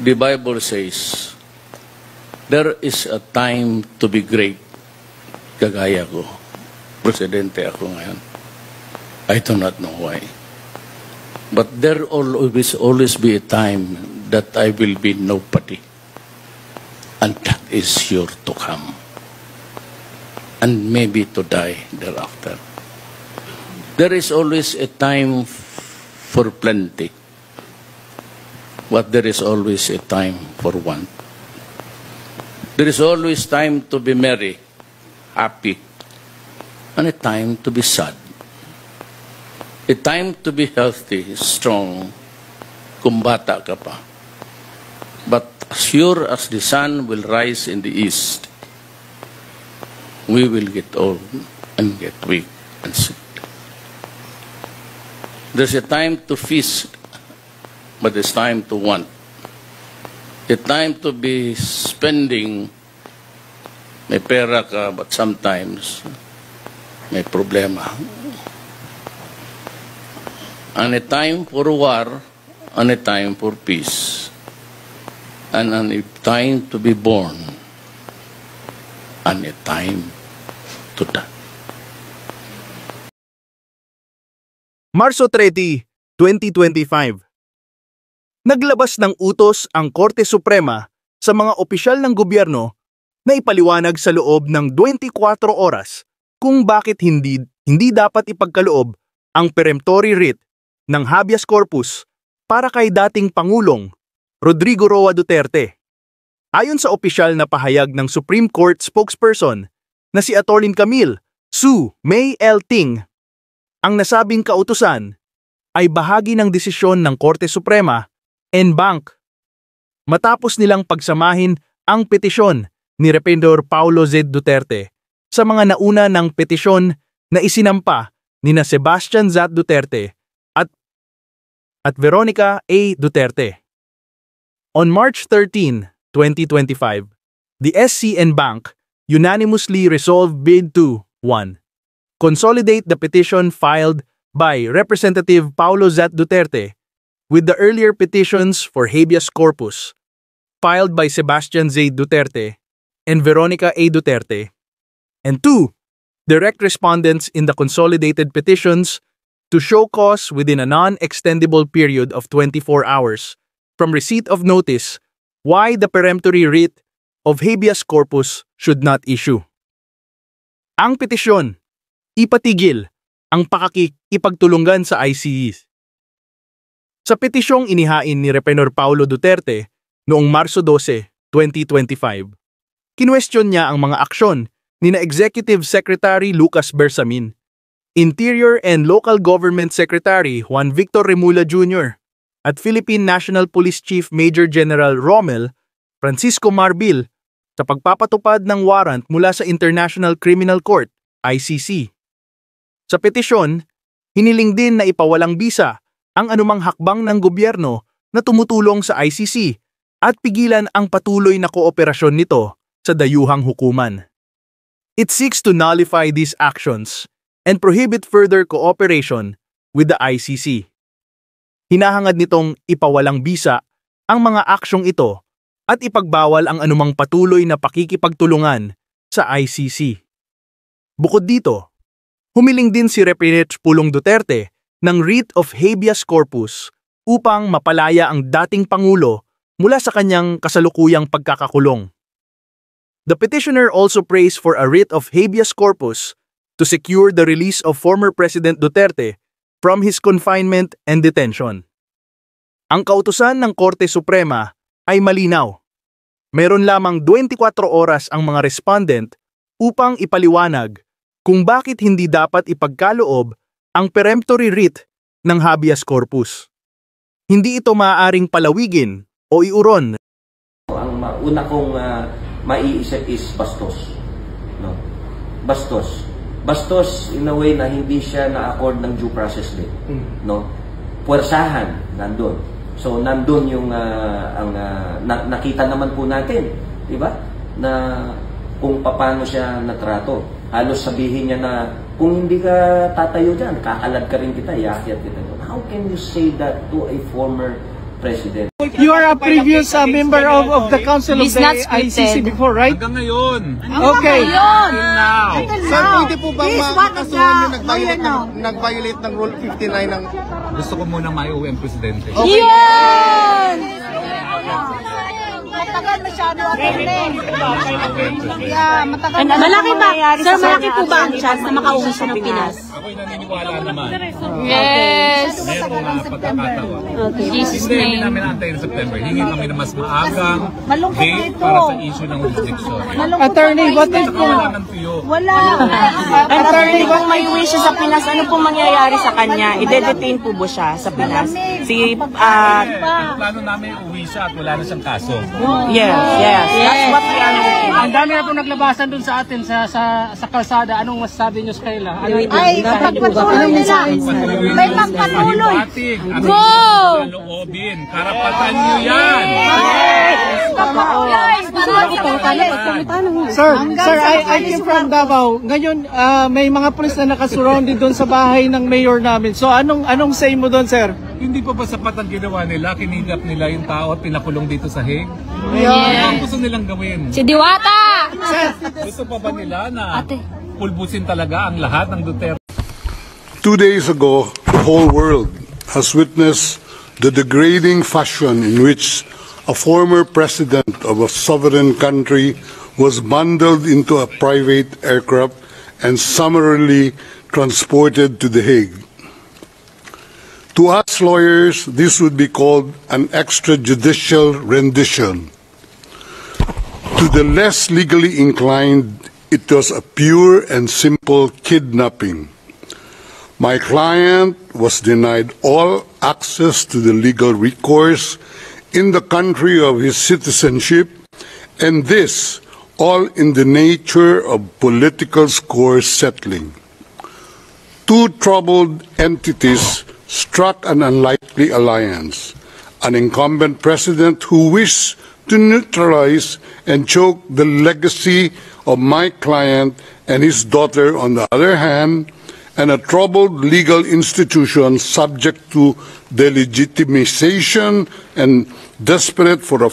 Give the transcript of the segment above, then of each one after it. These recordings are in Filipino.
the Bible says, there is a time to be great. Kagaya ko. Presidente ako ngayon. I do not know why. But there will always be a time that I will be nobody. And that is sure to come. And maybe to die thereafter. There is always a time for plenty. But there is always a time for want. There is always time to be merry, happy, and a time to be sad. A time to be healthy, strong, kung bata ka pa. But as sure as the sun will rise in the east, we will get old and get weak and sick. There's a time to feast, but it's time to want. A time to be spending, may pera ka, but sometimes may problema. And a time for war, and a time for peace. And a time to be born, and a time to die. Marso 30, 2025. Naglabas ng utos ang Korte Suprema sa mga opisyal ng gobyerno na ipaliwanag sa loob ng 24 oras kung bakit hindi dapat ipagkaloob ang peremptory writ ng habeas corpus para kay dating Pangulong Rodrigo Roa Duterte. Ayon sa opisyal na pahayag ng Supreme Court spokesperson na si Atty. Camille Sue May L. Ting, ang nasabing kautusan ay bahagi ng desisyon ng Korte Suprema en banc matapos nilang pagsamahin ang petisyon ni Rependor Paulo Z. Duterte sa mga nauna ng petisyon na isinampa nina Sebastian Zat Duterte at Veronica A. Duterte. On March 13, 2025, the SCN Bank unanimously resolved bid to 1. Consolidate the petition filed by Representative Paulo Zat Duterte with the earlier petitions for habeas corpus filed by Sebastian Z. Duterte and Veronica A. Duterte, and 2. Direct respondents in the consolidated petitions to show cause within a non-extendable period of 24 hours from receipt of notice why the peremptory writ of habeas corpus should not issue. Ang petisyon, ipatigil ang pakikipagtulungan sa ICC. Sa petisyong inihain ni Rependor Paulo Duterte noong Marso 12, 2025, kinwestiyon niya ang mga aksyon ni Executive Secretary Lucas Bersamin, Interior and Local Government Secretary Juan Victor Remulla Jr., at Philippine National Police Chief Major General Rommel Francisco Marbil sa pagpapatupad ng warrant mula sa International Criminal Court, ICC. Sa petisyon, hiniling din na ipawalang bisa ang anumang hakbang ng gobyerno na tumutulong sa ICC at pigilan ang patuloy na kooperasyon nito sa dayuhang hukuman. It seeks to nullify these actions and prohibit further cooperation with the ICC. Hinahangad nitong ipawalang bisa ang mga aksyong ito at ipagbawal ang anumang patuloy na pakikipagtulungan sa ICC. Bukod dito, humiling din si Representative Pulong Duterte ng writ of habeas corpus upang mapalaya ang dating Pangulo mula sa kanyang kasalukuyang pagkakakulong. The petitioner also prays for a writ of habeas corpus to secure the release of former President Duterte from his confinement and detention. Ang kautusan ng Korte Suprema ay malinaw. Meron lamang 24 oras ang mga respondent upang ipaliwanag kung bakit hindi dapat ipagkaloob ang peremptory writ ng habeas corpus. Hindi ito maaaring palawigin o iuron. Ang una kong maiisip is bastos. No? Bastos. Bastos in a way na hindi siya na-accord ng due process din. No? Puwersahan, nandun. So, nandun yung nakita naman po natin, di ba? Na kung paano siya natrato. Halos sabihin niya na, kung hindi ka tatayo dyan, kakalad ka rin kita, iakyat kita. How can you say that to a former President. You are a previous member of the Council of It's the not ICC scripted. before, right? Hanggang ngayon. Okay. Sir, pwede po bang makakasuhan yung nag-violate ng Rule 59 ng... Gusto ko muna maiuwi ang presidente. Yun! Matagal masyado attorney. Yeah, matagal. Malaki ba? Sir, malaki po ba ang chance na makauwi siya ng Pinas? Ako'y naniniwala naman. Yes! Meron mga pagkakataon. Okay. Jesus' Hindi name. namin antayin sa September. Hingi kami na mas maagang Malungkot na date ito. para sa issue ng jurisdiction. Attorney, what if Wala ng tuyo. Wala. Attorney, kung may uwi siya sa Pinas, ano pong mangyayari sa kanya? I-detain po ba siya sa Pinas? Ang plano namin uwi siya at wala na siyang kaso. Yes. That's what we are looking. ang dami na po naglabasan dun sa atin sa kalsada. Anong masasabi niyo sa kanila? Ano Ay, pagpatuloy nila. May magpatuloy. Batik. Go! Loobin. Karapatan niyo yan. Sir, I came from Davao. Ngayon, may mga pulis na nakasurrounded doon sa bahay ng mayor namin. So, anong say mo doon, sir? Hindi pa ba sapat ang ginawa nila? Kinidnap nila yung tao at pinakulong dito sa Hague? Yeah. Ano ang gusto nilang gawin? Si Diwata! Gusto pa ba nila na pulbusin talaga ang lahat ng Duterte? 2 days ago, the whole world has witnessed the degrading fashion in which a former president of a sovereign country was bundled into a private aircraft and summarily transported to The Hague. To us lawyers, this would be called an extrajudicial rendition. To the less legally inclined, it was a pure and simple kidnapping. My client was denied all access to the legal recourse in the country of his citizenship, and this all in the nature of political score settling. Two troubled entities struck an unlikely alliance, an incumbent president who wished to neutralize and choke the legacy of my client and his daughter on the other hand, and a troubled legal institution subject to delegitimization and desperate for a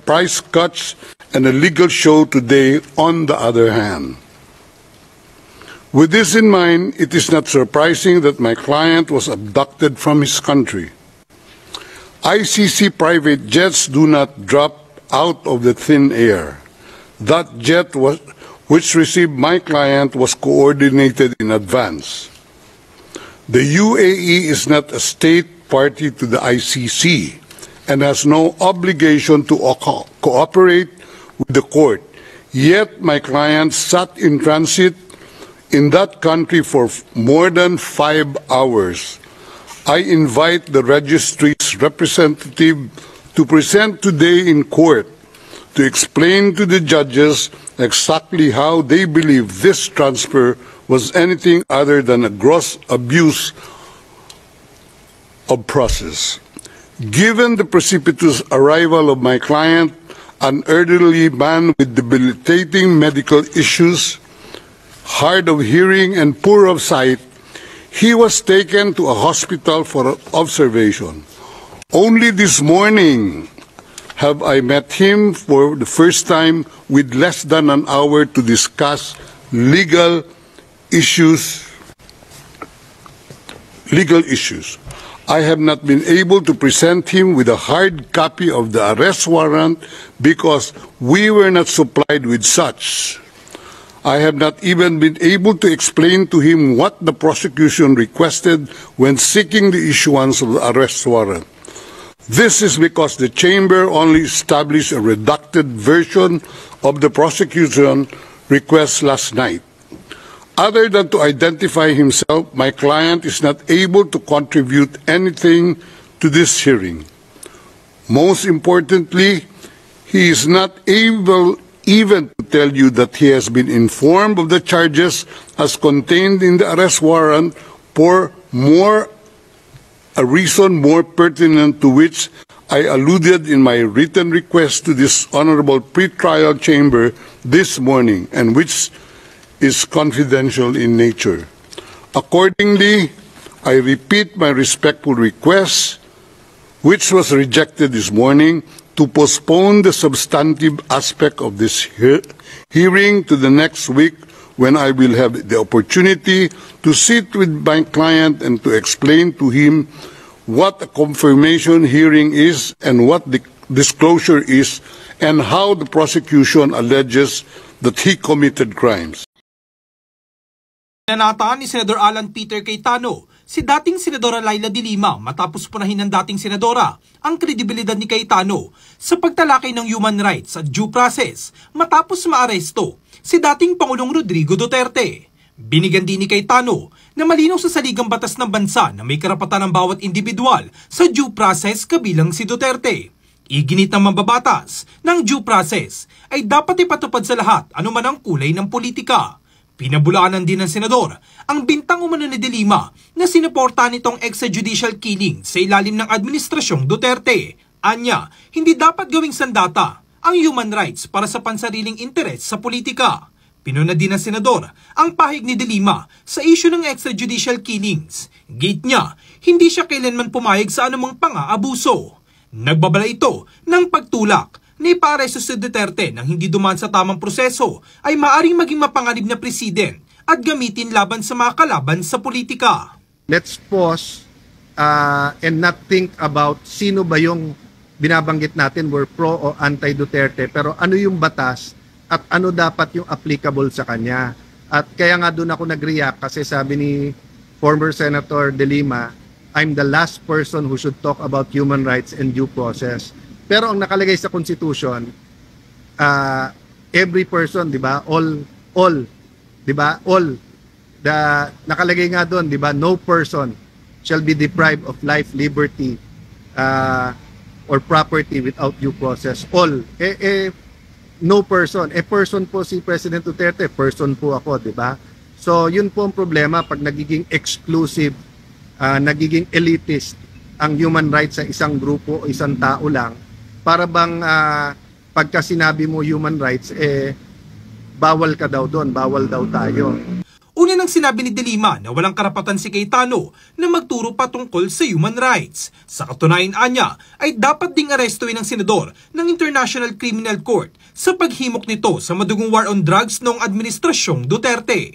price cuts and a legal show today on the other hand. With this in mind, it is not surprising that my client was abducted from his country. ICC private jets do not drop out of the thin air. That jet which received my client was coordinated in advance. The UAE is not a state party to the ICC and has no obligation to cooperate with the court. Yet my client sat in transit in that country for more than 5 hours. I invite the registry's representative to present today in court to explain to the judges exactly how they believe this transfer was anything other than a gross abuse of process. Given the precipitous arrival of my client, an elderly man with debilitating medical issues, hard of hearing and poor of sight, he was taken to a hospital for observation. Only this morning have I met him for the first time with less than an hour to discuss legal issues. I have not been able to present him with a hard copy of the arrest warrant because we were not supplied with such. I have not even been able to explain to him what the prosecution requested when seeking the issuance of the arrest warrant. This is because the chamber only established a redacted version of the prosecution request last night. Other than to identify himself, my client is not able to contribute anything to this hearing. Most importantly, he is not able even to tell you that he has been informed of the charges as contained in the arrest warrant for a reason more pertinent to which I alluded in my written request to this honorable pretrial chamber this morning, and which is confidential in nature. Accordingly, I repeat my respectful request which was rejected this morning, to postpone the substantive aspect of this hearing to the next week, when I will have the opportunity to sit with my client and to explain to him what a confirmation hearing is and what the disclosure is and how the prosecution alleges that he committed crimes. Nanata ni Senador Alan Peter Cayetano si dating Senadora Laila de Lima matapos punahin ng dating Senadora ang kredibilidad ni Cayetano sa pagtalakay ng human rights at due process matapos maaresto si dating Pangulong Rodrigo Duterte. Binigyan din ni Cayetano na malinaw sa saligang batas ng bansa na may karapatan ng bawat individual sa due process kabilang si Duterte. Iginit ng mambabatas ng due process ay dapat ipatupad sa lahat anuman ang kulay ng politika. Pinabulaanan din ng senador ang bintang umano ni de Lima na sinuportahan nitong extrajudicial killing sa ilalim ng administrasyong Duterte. Anya, hindi dapat gawing sandata ang human rights para sa pansariling interes sa politika. Pinuna din ng senador ang pahig ni de Lima sa isyu ng extrajudicial killings. Gate niya, hindi siya kailanman pumayag sa anumang pang-aabuso. Nagbabala ito ng pagtulak na iparesto si Duterte nang hindi dumaan sa tamang proseso ay maaring maging mapanganib na president at gamitin laban sa mga kalaban sa politika. Let's pause and not think about sino ba yung binabanggit natin, we're pro o anti-Duterte, pero ano yung batas at ano dapat yung applicable sa kanya. At kaya nga doon ako nag-react kasi sabi ni former Senator de Lima, I'm the last person who should talk about human rights and due process. Pero ang nakalagay sa Constitution, every person, di ba? All, di ba? All. Nakalagay nga doon, di ba? No person shall be deprived of life, liberty, or property without due process. All. No person. Person po si President Duterte, person po ako, di ba? So, yun po ang problema pag nagiging exclusive, nagiging elitist ang human rights sa isang grupo o isang tao lang. Para bang pagka sinabi mo human rights, bawal ka daw doon, bawal daw tayo. Una nang sinabi ni de Lima na walang karapatan si Cayetano na magturo patungkol sa human rights. Sa katunayan anya ay dapat ding arestuin ng senador ng International Criminal Court sa paghimok nito sa madugong war on drugs noong administrasyong Duterte.